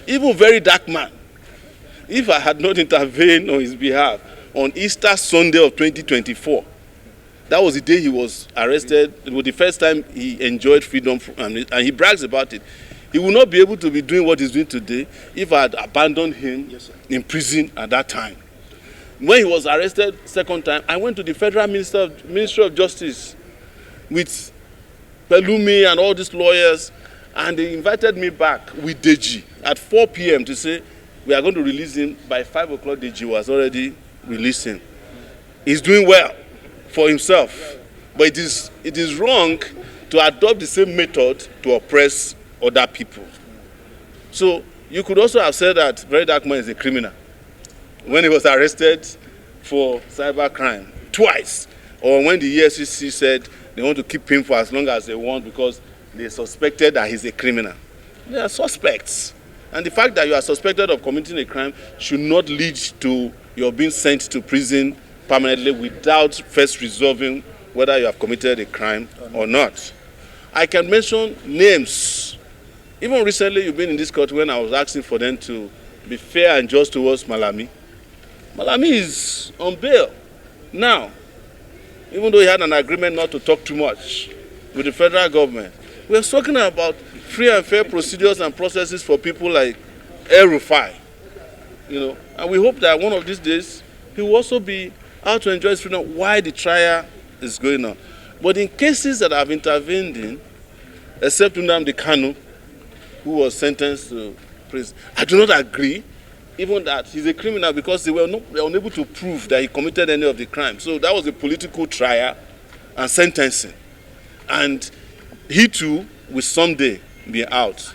Even VeryDarkman, if I had not intervened on his behalf on Easter Sunday of 2024, that was the day he was arrested. It was the first time he enjoyed freedom, and he brags about it. He will not be able to be doing what he's doing today if I had abandoned him in prison at that time. When he was arrested second time, I went to the Federal Ministry of Justice with Malami and all these lawyers, and they invited me back with Deji at 4 p.m. to say, we are going to release him. By 5 o'clock, Deji was already releasing. He's doing well for himself, but it is wrong to adopt the same method to oppress other people. So you could also have said that VeryDarkman is a criminal when he was arrested for cybercrime twice, or when the EFCC said they want to keep him for as long as they want because they suspected that he's a criminal. They are suspects. And the fact that you are suspected of committing a crime should not lead to your being sent to prison permanently without first resolving whether you have committed a crime or not. I can mention names. Even recently, you've been in this court when I was asking for them to be fair and just towards Malami. Malami is on bail now, even though he had an agreement not to talk too much with the federal government. We're talking about free and fair procedures and processes for people like El-Rufai, and we hope that one of these days he will also be out to enjoy his freedom while the trial is going on. But in cases that I've intervened in, except Nnamdi Kanu, who was sentenced to prison, I do not agree even that he's a criminal because they were unable to prove that he committed any of the crimes. So that was a political trial and sentencing. And he too will someday be out.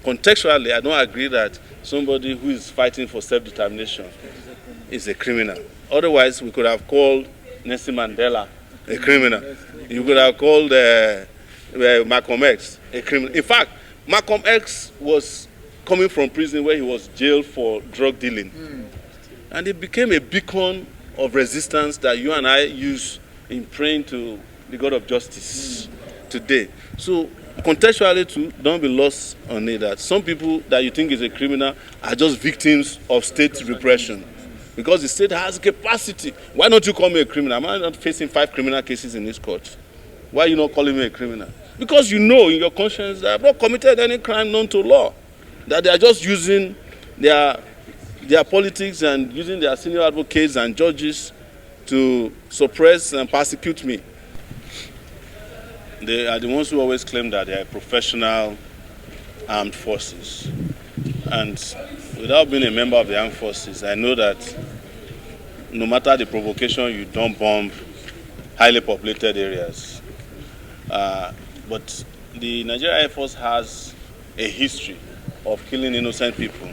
Contextually, I don't agree that somebody who is fighting for self-determination is a criminal. Otherwise, we could have called Nelson Mandela a criminal. You could have called Malcolm X a criminal. In fact, Malcolm X was coming from prison where he was jailed for drug dealing. And it became a beacon of resistance that you and I use in praying to the God of justice today. So contextually too, don't be lost on it that some people that you think is a criminal are just victims of state repression. Because the state has capacity. Why don't you call me a criminal? Am I not facing 5 criminal cases in this court? Why are you not calling me a criminal? Because you know in your conscience that I've not committed any crime known to law. That they are just using their politics and using their senior advocates and judges to suppress and persecute me. They are the ones who always claim that they are professional armed forces. And without being a member of the armed forces, I know that no matter the provocation, you don't bomb highly populated areas. But the Nigerian Air Force has a history of killing innocent people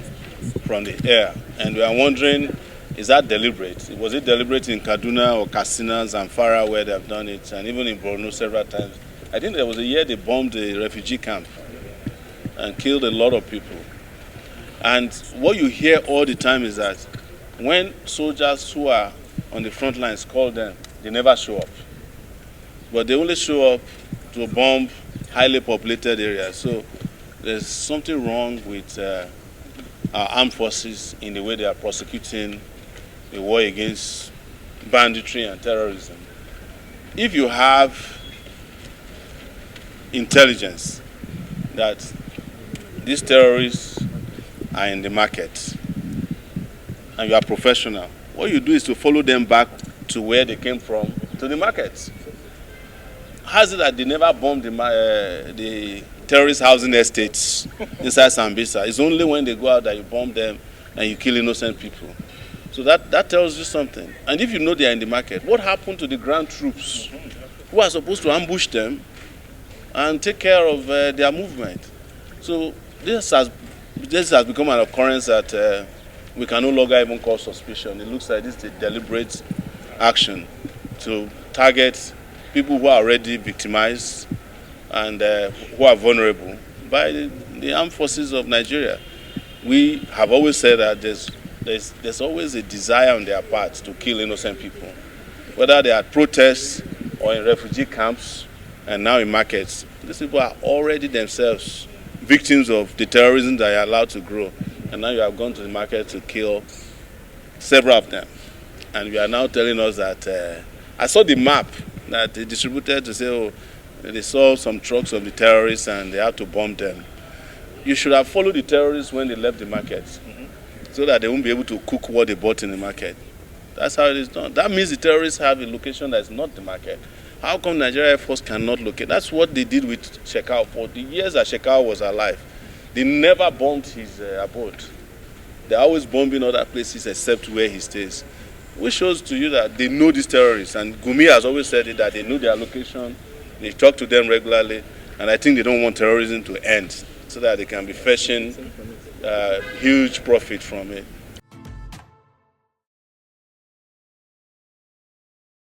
from the air. And we are wondering, is that deliberate? Was it deliberate in Kaduna or Katsina, Zamfara, where they have done it, and even in Borno several times? I think there was a year they bombed a refugee camp and killed a lot of people. And what you hear all the time is that when soldiers who are on the front lines call them, they never show up. But they only show up to bomb highly populated areas. So there's something wrong with our armed forces in the way they are prosecuting the war against banditry and terrorism. If you have intelligence that these terrorists are in the market and you are professional, what you do is to follow them back to where they came from, to the market. How is it that they never bombed the terrorist housing estates inside Sambisa? It's only when they go out that you bomb them and you kill innocent people. So that tells you something. And if you know they are in the market, what happened to the ground troops who are supposed to ambush them and take care of their movement? So this has become an occurrence that we can no longer even call suspicion. It looks like this is a deliberate action to target people who are already victimized and who are vulnerable by the armed forces of Nigeria. We have always said that there's always a desire on their part to kill innocent people, whether they are at protests or in refugee camps and now in markets. These people are already themselves victims of the terrorism that are allowed to grow. And now you have gone to the market to kill several of them. And you are now telling us that I saw the map that they distributed to say, oh, they saw some trucks of the terrorists and they had to bomb them. You should have followed the terrorists when they left the market, so that they won't be able to cook what they bought in the market. That's how it is done. That means the terrorists have a location that is not the market. How come Nigerian Air Force cannot locate? That's what they did with Shekau. For the years that Shekau was alive, they never bombed his abode. They're always bombing other places except where he stays. Which shows to you that they know these terrorists. And Gumi has always said it, that they know their location, they talk to them regularly, and I think they don't want terrorism to end so that they can be fetching huge profit from it.